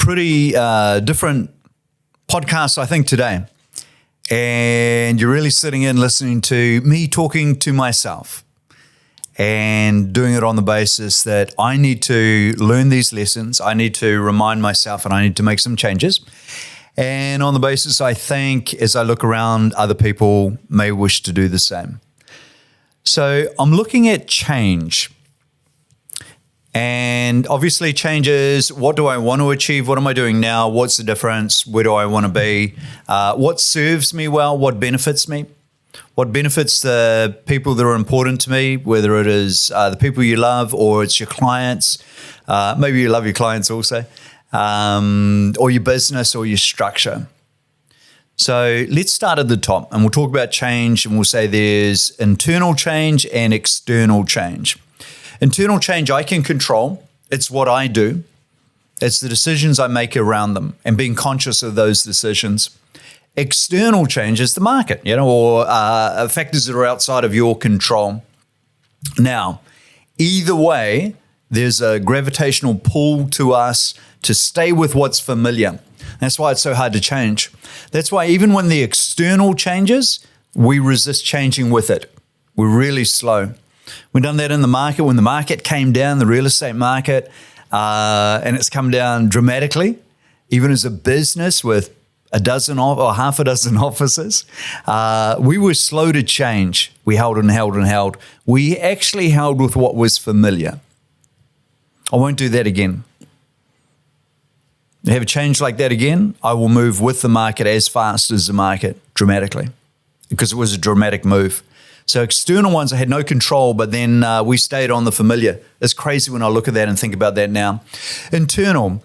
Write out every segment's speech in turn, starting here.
pretty different podcast, I think, today. And you're really sitting in listening to me talking to myself and doing it on the basis that I need to learn these lessons. I need to remind myself and I need to make some changes. And on the basis, I think, as I look around, other people may wish to do the same. So I'm looking at change. And obviously change is, what do I want to achieve? What am I doing now? What's the difference? Where do I want to be? What serves me well? What benefits me? What benefits the people that are important to me, whether it is the people you love or it's your clients. Maybe you love your clients also, or your business or your structure. So let's start at the top and we'll talk about change and we'll say there's internal change and external change. Internal change I can control. It's what I do. It's the decisions I make around them and being conscious of those decisions. External change is the market, or factors that are outside of your control. Now, either way, there's a gravitational pull to us to stay with what's familiar. That's why it's so hard to change. That's why even when the external changes, we resist changing with it. We're really slow. We've done that in the market. When the market came down, the real estate market, and it's come down dramatically, even as a business with a dozen or half a dozen offices, we were slow to change. We held and held and held. We actually held with what was familiar. I won't do that again. Have a change like that again, I will move with the market as fast as the market, dramatically, because it was a dramatic move. So external ones I had no control, but then we stayed on the familiar. It's crazy when I look at that and think about that now. Internal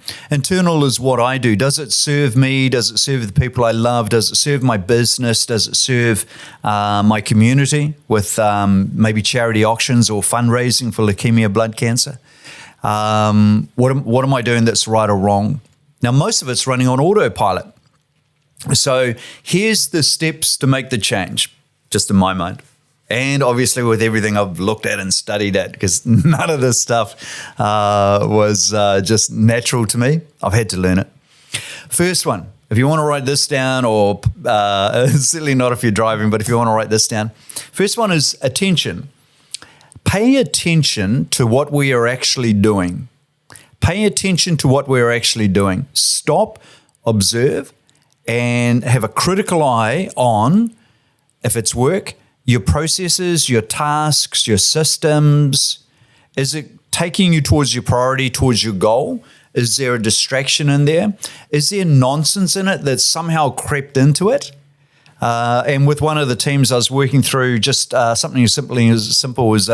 is what I do. Does it serve me? Does it serve the people I love? Does it serve my business? Does it serve my community with maybe charity auctions or fundraising for leukemia, blood cancer? What am I doing that's right or wrong? Now, most of it's running on autopilot. So here's the steps to make the change, just in my mind. And obviously with everything I've looked at and studied at, because none of this stuff was just natural to me. I've had to learn it. First one, if you want to write this down, or certainly not if you're driving, but if you want to write this down. First one is attention. Pay attention to what we are actually doing. Pay attention to what we're actually doing. Stop, observe, and have a critical eye on, if it's work, your processes, your tasks, your systems. Is it taking you towards your priority, towards your goal? Is there a distraction in there? Is there nonsense in it that's somehow crept into it? And with one of the teams, I was working through just something as simple as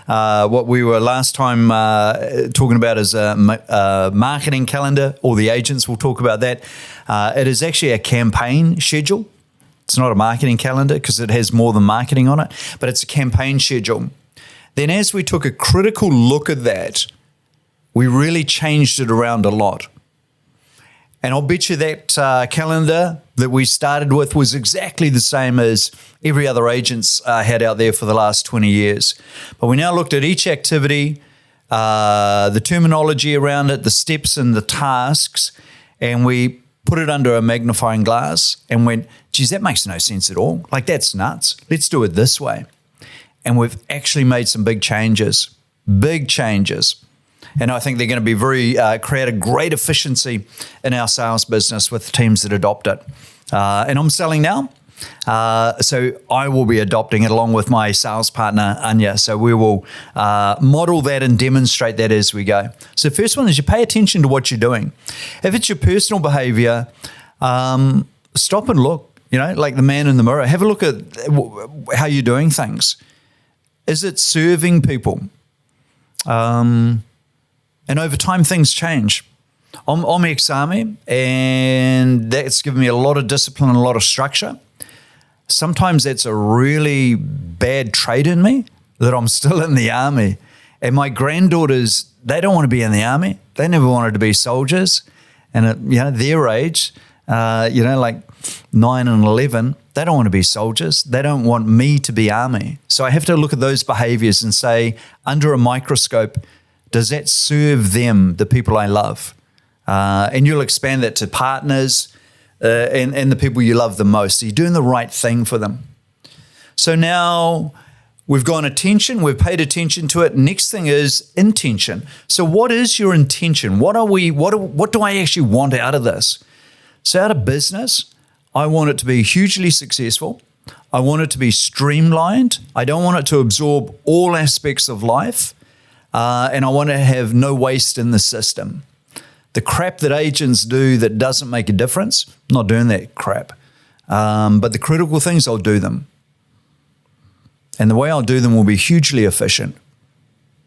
what we were last time talking about as a marketing calendar, or the agents will talk about that. It is actually a campaign schedule. It's not a marketing calendar because it has more than marketing on it, but it's a campaign schedule. Then as we took a critical look at that, we really changed it around a lot. And I'll bet you that calendar that we started with was exactly the same as every other agent's had out there for the last 20 years. But we now looked at each activity, the terminology around it, the steps and the tasks, and we put it under a magnifying glass and went, geez, that makes no sense at all. Like, that's nuts. Let's do it this way. And we've actually made some big changes. And I think they're going to be create a great efficiency in our sales business with teams that adopt it. And I'm selling now. So I will be adopting it along with my sales partner, Anya. So we will model that and demonstrate that as we go. So first one is you pay attention to what you're doing. If it's your personal behavior, stop and look, like the man in the mirror. Have a look at how you're doing things. Is it serving people? And over time, things change. I'm ex-army, and that's given me a lot of discipline and a lot of structure. Sometimes that's a really bad trait in me, that I'm still in the army. And my granddaughters, they don't want to be in the army. They never wanted to be soldiers. And at their age, like 9 and 11, they don't want to be soldiers. They don't want me to be army. So I have to look at those behaviors and say, under a microscope, does that serve them, the people I love? And you'll expand that to partners and the people you love the most. So you're doing the right thing for them. So now we've gone attention, we've paid attention to it. Next thing is intention. So what is your intention? What do I actually want out of this? So out of business, I want it to be hugely successful. I want it to be streamlined. I don't want it to absorb all aspects of life. And I want to have no waste in the system. The crap that agents do that doesn't make a difference, I'm not doing that crap. But the critical things, I'll do them. And the way I'll do them will be hugely efficient.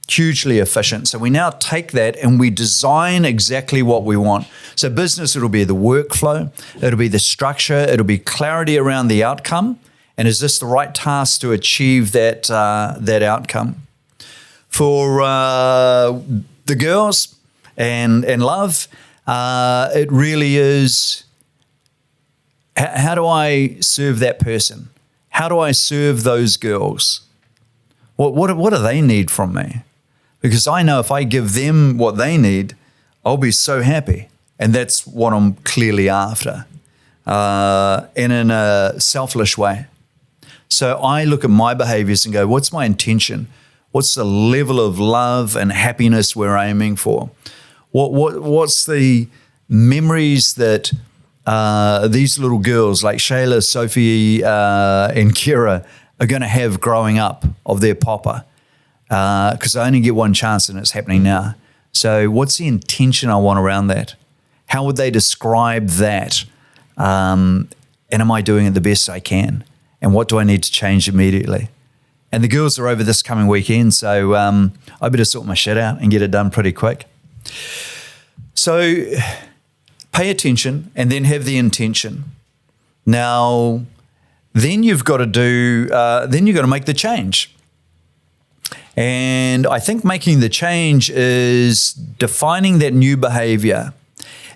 Hugely efficient. So we now take that and we design exactly what we want. So business, it'll be the workflow, it'll be the structure, it'll be clarity around the outcome. And is this the right task to achieve that outcome? For the girls and love, it really is, how do I serve that person? How do I serve those girls? What do they need from me? Because I know if I give them what they need, I'll be so happy. And that's what I'm clearly after, and in a selfish way. So I look at my behaviors and go, what's my intention? What's the level of love and happiness we're aiming for? What's the memories that these little girls like Shayla, Sophie, and Kira are going to have growing up of their papa? Because I only get one chance and it's happening now. So what's the intention I want around that? How would they describe that? And am I doing it the best I can? And what do I need to change immediately? And the girls are over this coming weekend, so I better sort my shit out and get it done pretty quick. So pay attention and then have the intention. Now, then you've got to make the change. And I think making the change is defining that new behavior.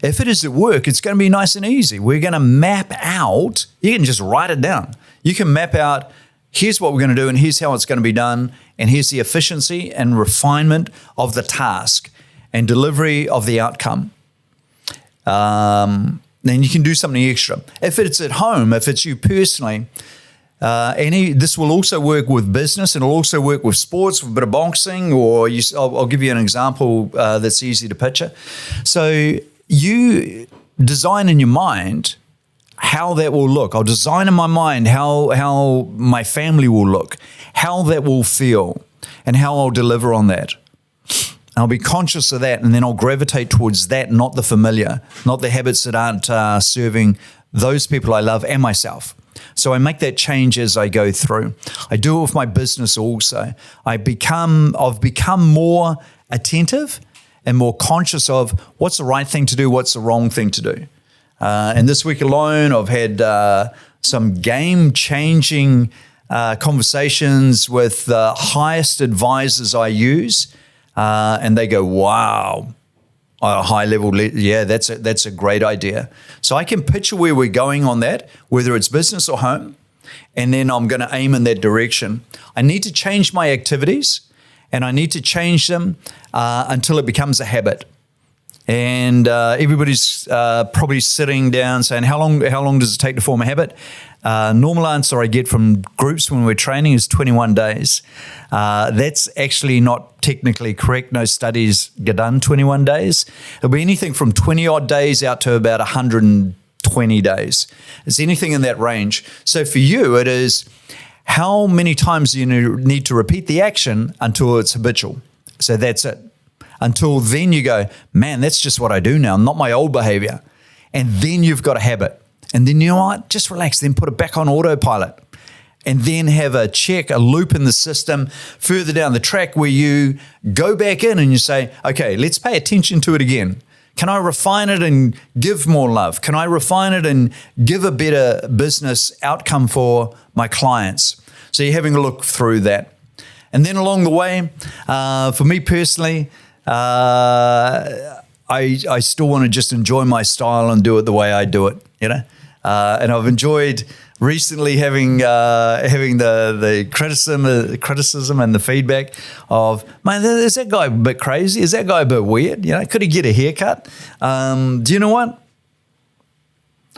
If it is at work, it's going to be nice and easy. We're going to map out, you can just write it down. You can map out, here's what we're going to do and here's how it's going to be done, and here's the efficiency and refinement of the task and delivery of the outcome. Then you can do something extra. If it's at home, if it's you personally, this will also work with business, and it'll also work with sports, with a bit of boxing, or I'll give you an example that's easy to picture. So you design in your mind how that will look. I'll design in my mind how my family will look, how that will feel, and how I'll deliver on that. I'll be conscious of that, and then I'll gravitate towards that, not the familiar, not the habits that aren't serving those people I love and myself. So I make that change as I go through. I do it with my business also. I've become more attentive and more conscious of what's the right thing to do, what's the wrong thing to do. And this week alone, I've had some game-changing conversations with the highest advisors I use, and they go, wow, a high level, yeah, that's a great idea. So I can picture where we're going on that, whether it's business or home, and then I'm going to aim in that direction. I need to change my activities, and I need to change them until it becomes a habit. And everybody's probably sitting down saying, how long does it take to form a habit? Normal answer I get from groups when we're training is 21 days. That's actually not technically correct. No studies get done 21 days. It'll be anything from 20 odd days out to about 120 days. It's anything in that range. So for you, it is how many times do you need to repeat the action until it's habitual. So that's it. Until then you go, man, that's just what I do now, not my old behavior. And then you've got a habit. And then you know what? Just relax, then put it back on autopilot. And then have a loop in the system further down the track where you go back in and you say, okay, let's pay attention to it again. Can I refine it and give more love? Can I refine it and give a better business outcome for my clients? So you're having a look through that. And then along the way, for me personally, I still want to just enjoy my style and do it the way I do it, you know. And I've enjoyed recently having the criticism and the feedback of, man, is that guy a bit crazy? Is that guy a bit weird? You know, could he get a haircut? Do you know what?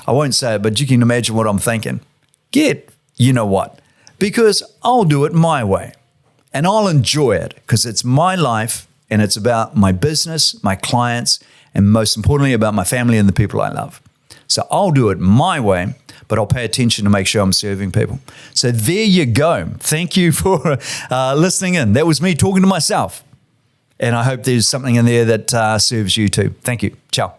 I won't say it, but you can imagine what I'm thinking. You know what? Because I'll do it my way and I'll enjoy it because it's my life and it's about my business, my clients, and most importantly about my family and the people I love. So I'll do it my way, but I'll pay attention to make sure I'm serving people. So there you go. Thank you for listening in. That was me talking to myself. And I hope there's something in there that serves you too. Thank you. Ciao.